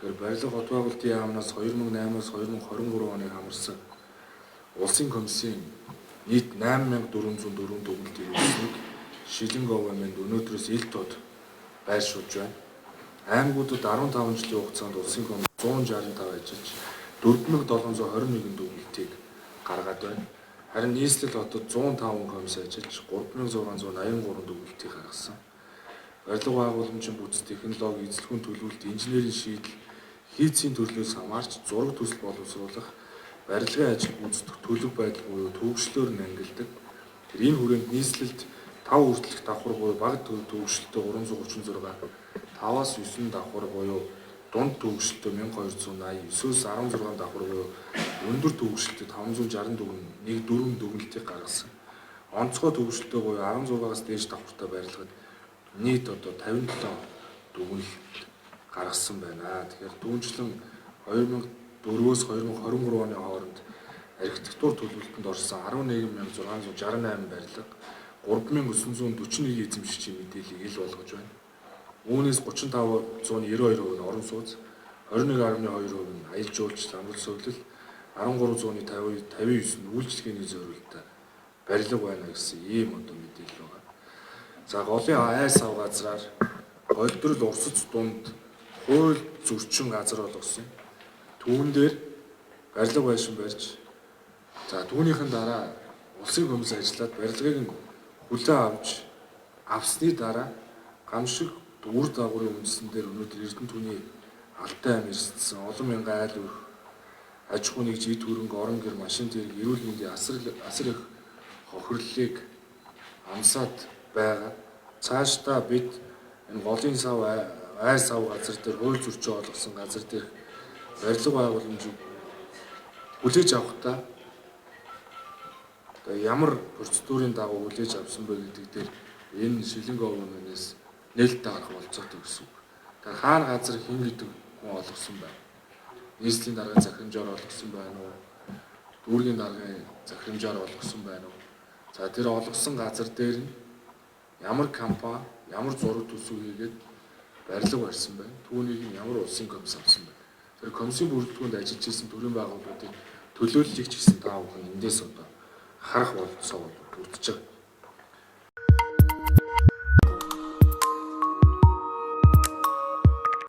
Тэгэхээр барилга хот байгуулалтын яамнаас 2008-аас 2023 оны хамарсан улсын комиссийн нийт 8404 дүгнэлтийг үүсгэв. Шилэн говьмэнд өнөөдрөөс ил тод байршуулж байна. Аймагуудад 15 жилийн хугацаанд улсын комисс 165 ажиллаж 4721 дүгнэлтийг гаргаад байна. Харин нийслэл хотод 105 комисс ажиллаж 3683 дүгнэлтийг гаргасан. Барилга байгууламжийн бүтц технологи, эзлэхүүн төлөвлөлт, инженерийн шийдэл, хийцийн төрлөөс хамаарч зураг төсөл боловсруулах, барилгын ажил гүйцэтгэх төлөв байдал буюу төвөгшлөөр нь ангилдаг. Энэ хүрээнд нийслэлд 5 хүртэлх давхар буюу бага төвөгшлөлтөй 336, 5-аас 9 давхар буюу дунд төвөгшлөлтөй 1280, 9-өөс 16 давхар буюу өндөр төвөгшлөлтөй 564 дүгнэлтийг гаргасан. Онцгой төвөгшлөлтөй буюу 16-аас дээш давхартай барилгад нийт одоо 57 дүгнэлт гаргасан байна. Тэгэхээр түүнчлэн 2004-өөс 2023 оны хооронд архитектур төлөвлөлтөнд орсон 11668 барилга, 3941 эзэмшигчийн мэдээллийг ил болгож байна. Үүнээс 3592% нь орон сууц, 21.2% нь аялал жуулчлал, амралт сувлал, 1359 нь үйлчлэгээний зорилттой барилга байна гэсэн ийм одоо мэдээлэл байна. За голын айс ав газраар голдрол урсц дунд хууль зөрчин газар болгосон. Түүн дээр барилга байшин барьж, за түүнийхэн дараа улсын комисс ажиллаад барилгыг нь хүлээн авсны дараа гамшиг үр дагаврын үндсэн дээр өнөөдөр Эрдэнэ түүний алтай ам ирсэн олон мянган айл өрх, аж ахуй нэгж, эд хөрөнгө, орон гэр, машин зэрэг, эрүүл мэндийн асар их хохирлыг амсаад байгаа. Цаашдаа бид энэ голын сав айс ав газар дээр хууль зөрчил олгосон газар дээр барилга байгууламжийг хүлээж авахдаа ямар процедурын дагуу хүлээж авсан бэ гэдэг дээр энэ Шилэн говьмэнээс нээлттэй гарах болцоотой гэсэн үг. Тэгэхээр хаана газар хин гэдэг хүн олгосон байна. Нийслэлийн даргын захирамжаар олгосон байна уу? Дүүргийн даргын захирамжаар олгосон байна уу? За тэр олгосон газар дээр нь ямар компани, ямар зураг төсөв хийгээд барилга барьсан байна. Түүнийг нь ямар улсын комисс авсан байна. Тэр комиссийн бүрэлдэхүүнд ажиллаж исэн төрийн байгууллагуудын төлөөллийг ч гэсэн та бүхэн эндээс одоо харах болцоо бүрдэж байгаа.